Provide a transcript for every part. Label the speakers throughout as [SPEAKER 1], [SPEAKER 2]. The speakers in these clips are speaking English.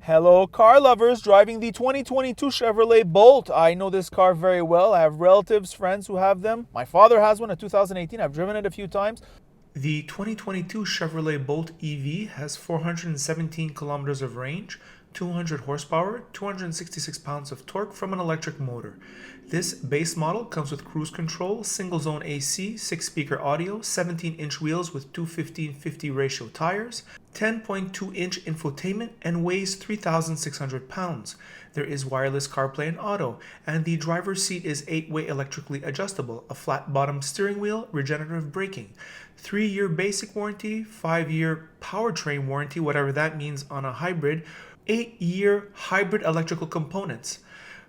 [SPEAKER 1] Hello, car lovers driving the 2022 Chevrolet Bolt. I know this car very well. I have relatives, friends who have them. My father has one, a 2018. I've driven it a few times. The 2022 Chevrolet Bolt EV has 417 kilometers of range, 200 horsepower, 266 pounds of torque from an electric motor. This base model comes with cruise control, single zone AC, 6-speaker audio, 17-inch wheels with 215/50 ratio tires, 10.2-inch infotainment, and weighs 3,600 pounds. There is wireless CarPlay and Auto, and the driver's seat is 8-way electrically adjustable, a flat-bottom steering wheel, regenerative braking. 3-year basic warranty, 5-year powertrain warranty, whatever that means on a hybrid, 8-year hybrid electrical components.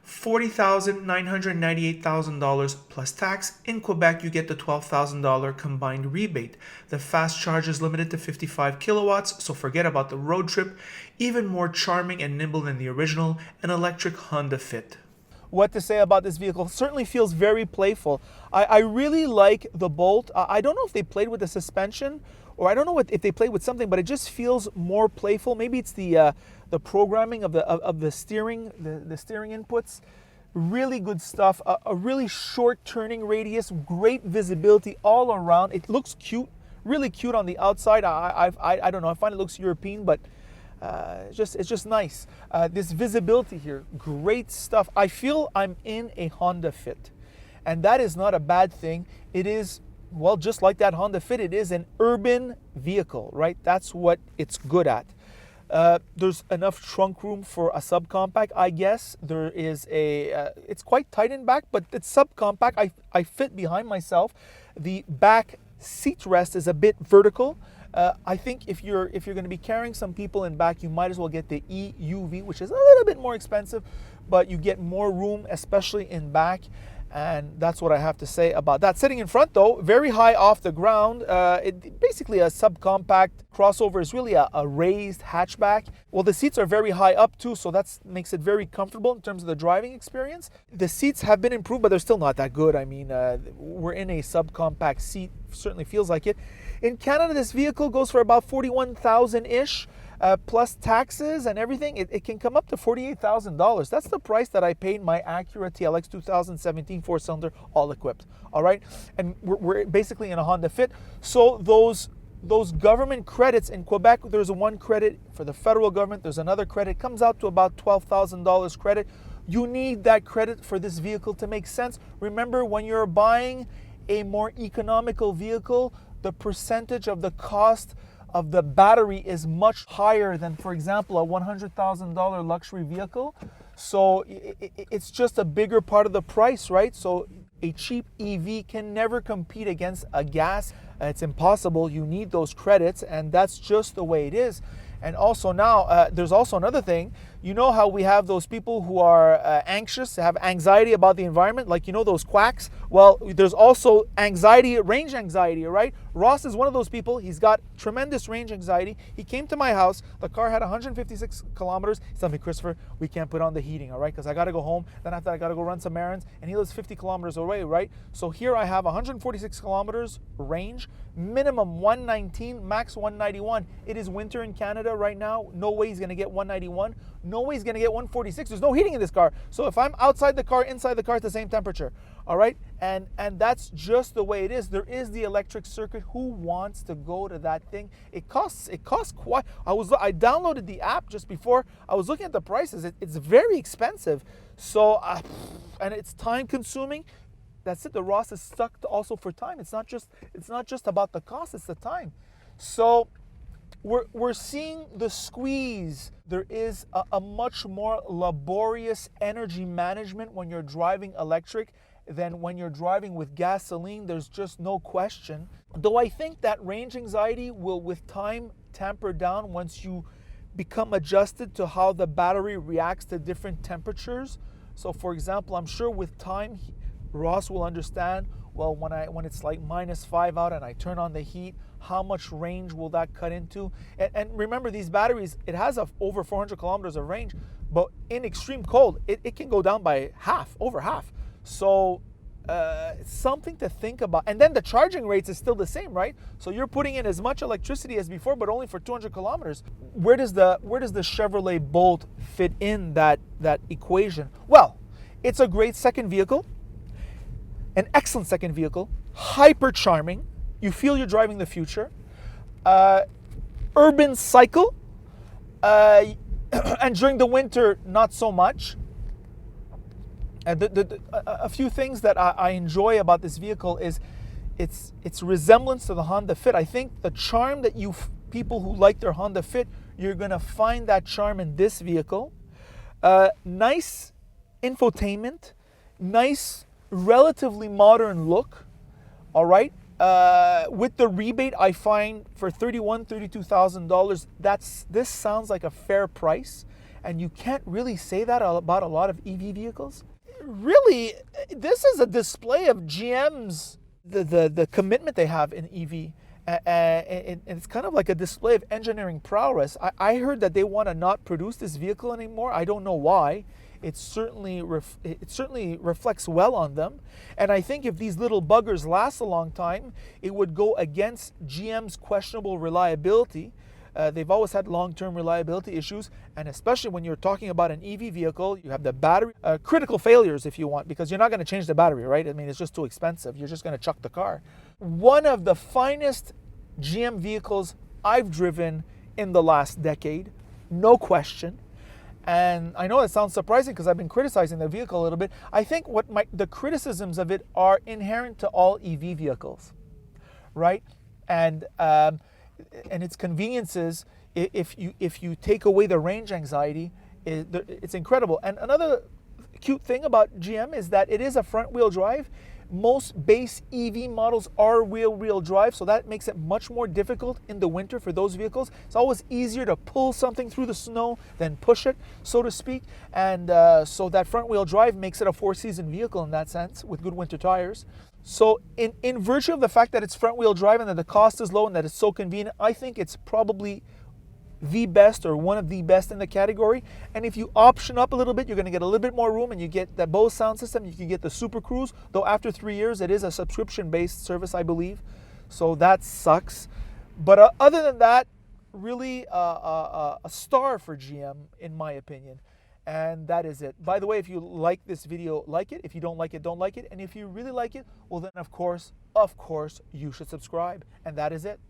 [SPEAKER 1] $40,998,000 plus tax. In Quebec, you get the $12,000 combined rebate. The fast charge is limited to 55 kilowatts, so forget about the road trip. Even more charming and nimble than the original, an electric Honda Fit. What to say about this vehicle? Certainly feels very playful. I really like the Bolt. I don't know if they played with the suspension, or I don't know if they played with something, but it just feels more playful. Maybe it's the programming of the steering, the steering inputs. Really good stuff. A really short turning radius, great visibility all around. It looks cute, really cute on the outside. I don't know. I find it looks European, but it's just nice. This visibility here, great stuff. I feel I'm in a Honda Fit, and that is not a bad thing. It is, well, just like that Honda Fit, it is an urban vehicle, right? That's what it's good at. There's enough trunk room for a subcompact, I guess. There is it's quite tight in back, but it's subcompact. I fit behind myself. The back seat rest is a bit vertical. I think if you're going to be carrying some people in back, you might as well get the EUV, which is a little bit more expensive, but you get more room, especially in back. And that's what I have to say about that. Sitting in front, though, very high off the ground. Basically a subcompact crossover is really a raised hatchback. Well, the seats are very high up too, so that makes it very comfortable in terms of the driving experience. The seats have been improved, but they're still not that good. I mean, we're in a subcompact seat. Certainly feels like it. In Canada, this vehicle goes for about $41,000-ish. Plus taxes and everything, it can come up to $48,000. That's the price that I paid my Acura TLX 2017 4-cylinder, all equipped. All right, and we're basically in a Honda Fit. So those government credits in Quebec, there's one credit for the federal government. There's another credit, comes out to about $12,000 credit. You need that credit for this vehicle to make sense. Remember, when you're buying a more economical vehicle, the percentage of the cost of the battery is much higher than, for example, a $100,000 luxury vehicle. So it's just a bigger part of the price, right? So a cheap EV can never compete against a gas. It's impossible. You need those credits, and that's just the way it is. And also now, there's also another thing. You know how we have those people who are anxious, have anxiety about the environment, like, you know, those quacks? Well, there's also anxiety, range anxiety, right? Ross is one of those people. He's got tremendous range anxiety. He came to my house. The car had 156 kilometers. He told me, Christopher, we can't put on the heating, all right? Because I got to go home. Then after I got to go run some errands. And he lives 50 kilometers away, right? So here I have 146 kilometers range, minimum 119, max 191. It is winter in Canada right now. No way he's going to get 191. No way he's going to get 146. There's no heating in this car. So if I'm outside the car, inside the car, it's the same temperature. All right? And that's just the way it is. There is the electric circuit. Who wants to go to that thing? It costs quite. I downloaded the app just before. I was looking at the prices. It's very expensive. So and it's time consuming. That's it. The Ross is stuck also for time. It's not just about the cost, it's the time. So we're seeing the squeeze. There is a much more laborious energy management when you're driving electric than when you're driving with gasoline. There's just no question. Though I think that range anxiety will, with time, tamper down once you become adjusted to how the battery reacts to different temperatures. So for example, I'm sure with time, Ross will understand, well, when it's like -5 out and I turn on the heat, how much range will that cut into? And remember, these batteries, it has over 400 kilometers of range, but in extreme cold, it can go down by half, over half. So something to think about. And then the charging rates is still the same, right? So you're putting in as much electricity as before, but only for 200 kilometers. Where does the Chevrolet Bolt fit in that equation? Well, it's a great second vehicle, an excellent second vehicle, hyper charming. You feel you're driving the future. Urban cycle, and during the winter, not so much. A few things that I enjoy about this vehicle is its resemblance to the Honda Fit. I think the charm that people who like their Honda Fit, you're gonna find that charm in this vehicle. Nice infotainment, nice, relatively modern look. All right. With the rebate, I find for $32,000, this sounds like a fair price, and you can't really say that about a lot of EV vehicles. Really, this is a display of GM's the commitment they have in EV, and it's kind of like a display of engineering prowess. I heard that they want to not produce this vehicle anymore. I don't know why. It certainly reflects well on them, and I think if these little buggers last a long time, it would go against GM's questionable reliability. They've always had long-term reliability issues, and especially when you're talking about an EV vehicle, you have the battery, critical failures if you want, because you're not going to change the battery, right? I mean, it's just too expensive. You're just going to chuck the car. One of the finest GM vehicles I've driven in the last decade, no question. And I know it sounds surprising because I've been criticizing the vehicle a little bit. I think the criticisms of it are inherent to all EV vehicles, right? And its conveniences, if you take away the range anxiety, it's incredible. And another cute thing about GM is that it is a front-wheel drive. Most base EV models are rear-wheel drive, so that makes it much more difficult in the winter for those vehicles. It's always easier to pull something through the snow than push it, so to speak. And so that front-wheel drive makes it a four-season vehicle in that sense, with good winter tires. So in virtue of the fact that it's front-wheel drive and that the cost is low and that it's so convenient, I think it's probably the best or one of the best in the category. And if you option up a little bit, you're going to get a little bit more room, and you get that Bose sound system. You can get the Super Cruise, though after 3 years it is a subscription-based service, I believe, so that sucks. But other than that, really a star for GM in my opinion. And that is it. By the way, if you like this video, like it. If you don't like it, don't like it. And if you really like it, well then of course you should subscribe. And that is it.